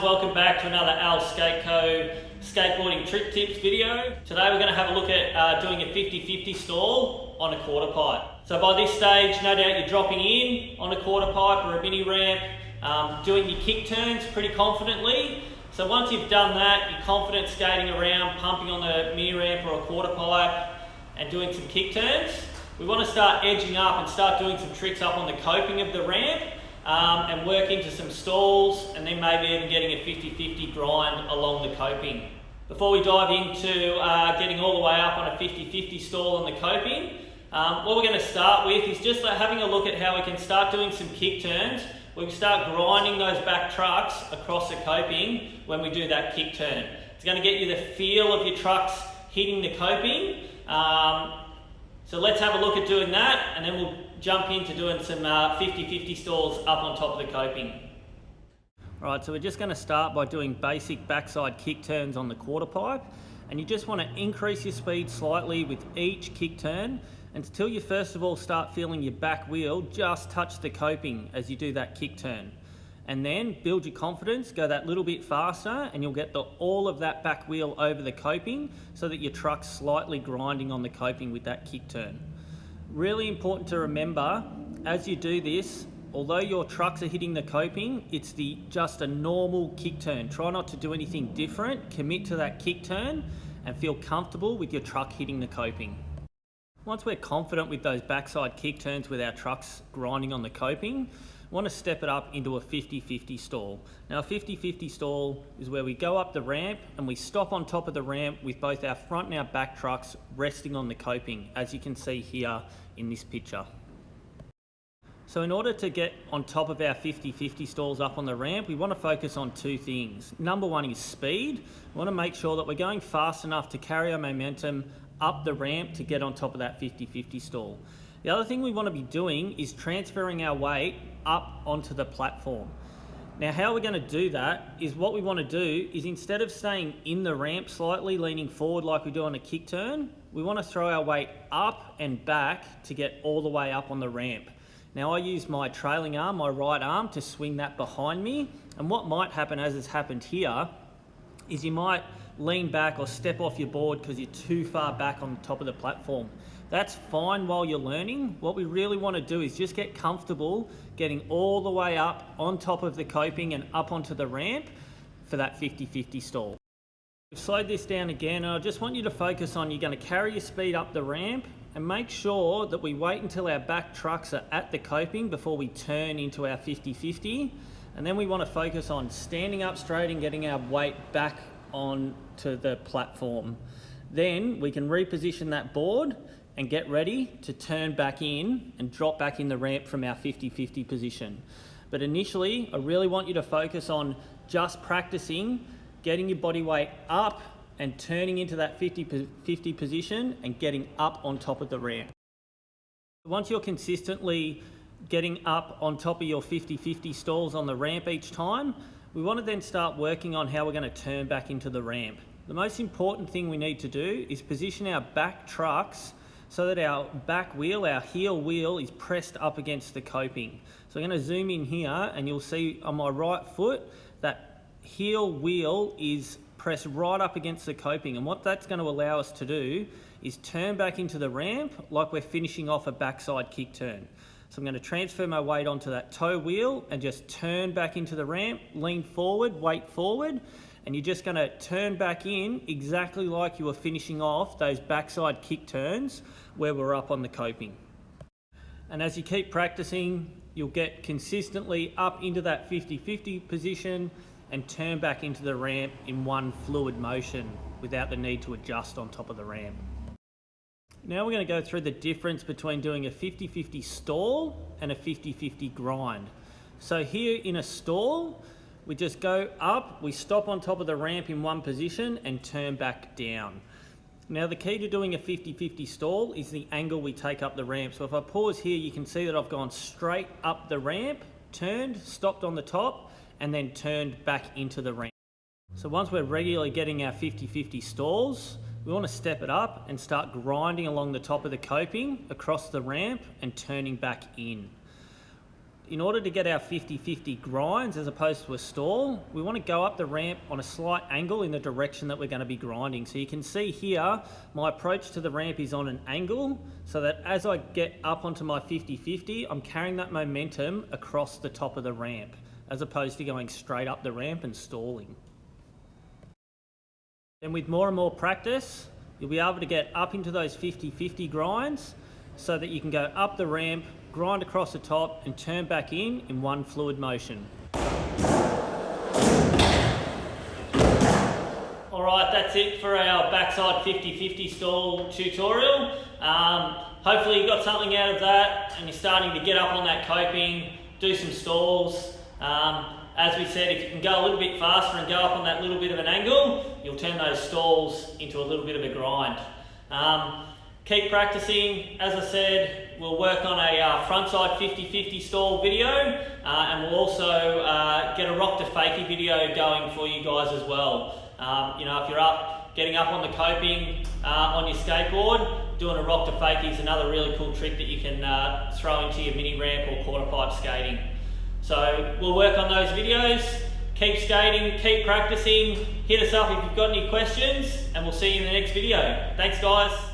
welcome back to another Al Skateco skateboarding trick tips video. Today we're going to have a look at doing a 50-50 stall on a quarter pipe. So by this stage, no doubt you're dropping in on a quarter pipe or a mini ramp, doing your kick turns pretty confidently. So once you've done that, you're confident skating around, pumping on the mini ramp or a quarter pipe and doing some kick turns. We want to start edging up and start doing some tricks up on the coping of the ramp. And work into some stalls and then maybe even getting a 50-50 grind along the coping. Before we dive into getting all the way up on a 50-50 stall on the coping, what we're going to start with is just having a look at how we can start doing some kick turns. We can start grinding those back trucks across the coping when we do that kick turn. It's going to get you the feel of your trucks hitting the coping. So let's have a look at doing that and then we'll jump into doing some 50-50 stalls up on top of the coping. Alright, so we're just going to start by doing basic backside kick turns on the quarter pipe, and you just want to increase your speed slightly with each kick turn until you first of all start feeling your back wheel just touch the coping as you do that kick turn. And then build your confidence, go that little bit faster and you'll get all of that back wheel over the coping so that your truck's slightly grinding on the coping with that kick turn. Really important to remember as you do this, although your trucks are hitting the coping, it's just a normal kick turn. Try not to do anything different, commit to that kick turn and feel comfortable with your truck hitting the coping. Once we're confident with those backside kick turns with our trucks grinding on the coping, we want to step it up into a 50-50 stall. Now a 50-50 stall is where we go up the ramp and we stop on top of the ramp with both our front and our back trucks resting on the coping, as you can see here in this picture. So in order to get on top of our 50-50 stalls up on the ramp, we want to focus on two things. Number one is speed. We want to make sure that we're going fast enough to carry our momentum up the ramp to get on top of that 50-50 stall. The other thing we want to be doing is transferring our weight up onto the platform. Now how we're going to do that is what we want to do is instead of staying in the ramp slightly leaning forward like we do on a kick turn, we want to throw our weight up and back to get all the way up on the ramp. Now I use my trailing arm, my right arm, to swing that behind me, and what might happen, as has happened here, is you might lean back or step off your board because you're too far back on the top of the platform. That's fine while you're learning. What we really want to do is just get comfortable getting all the way up on top of the coping and up onto the ramp for that 50-50 stall. We've slowed this down again, and I just want you to focus on you're going to carry your speed up the ramp and make sure that we wait until our back trucks are at the coping before we turn into our 50-50, and then we want to focus on standing up straight and getting our weight back onto the platform. Then we can reposition that board and get ready to turn back in and drop back in the ramp from our 50-50 position. But initially, I really want you to focus on just practicing getting your body weight up and turning into that 50-50 position and getting up on top of the ramp. Once you're consistently getting up on top of your 50-50 stalls on the ramp each time, we want to then start working on how we're going to turn back into the ramp. The most important thing we need to do is position our back trucks so that our back wheel, our heel wheel, is pressed up against the coping. So I'm going to zoom in here and you'll see on my right foot that heel wheel is pressed right up against the coping, and what that's going to allow us to do is turn back into the ramp like we're finishing off a backside kick turn. So I'm going to transfer my weight onto that toe wheel and just turn back into the ramp, lean forward, weight forward, and you're just going to turn back in exactly like you were finishing off those backside kick turns where we're up on the coping. And as you keep practicing, you'll get consistently up into that 50-50 position and turn back into the ramp in one fluid motion without the need to adjust on top of the ramp. Now we're going to go through the difference between doing a 50-50 stall and a 50-50 grind. So here in a stall, we just go up, we stop on top of the ramp in one position and turn back down. Now the key to doing a 50-50 stall is the angle we take up the ramp. So if I pause here, you can see that I've gone straight up the ramp, turned, stopped on the top, and then turned back into the ramp. So once we're regularly getting our 50-50 stalls, we want to step it up and start grinding along the top of the coping across the ramp and turning back in. In order to get our 50-50 grinds as opposed to a stall, we want to go up the ramp on a slight angle in the direction that we're going to be grinding. So you can see here, my approach to the ramp is on an angle, so that as I get up onto my 50-50, I'm carrying that momentum across the top of the ramp, as opposed to going straight up the ramp and stalling. Then with more and more practice, you'll be able to get up into those 50-50 grinds so that you can go up the ramp, grind across the top and turn back in one fluid motion. Alright, that's it for our backside 50-50 stall tutorial. Hopefully you got something out of that and you're starting to get up on that coping, do some stalls. As we said, if you can go a little bit faster and go up on that little bit of an angle, you'll turn those stalls into a little bit of a grind. Keep practicing. As I said, we'll work on a frontside 50-50 stall video, and we'll also get a rock to fakie video going for you guys as well. You know, if you're getting up on the coping on your skateboard, doing a rock to fakie is another really cool trick that you can throw into your mini ramp or quarter pipe skating. So we'll work on those videos. Keep skating, keep practicing. Hit us up if you've got any questions, and we'll see you in the next video. Thanks, guys.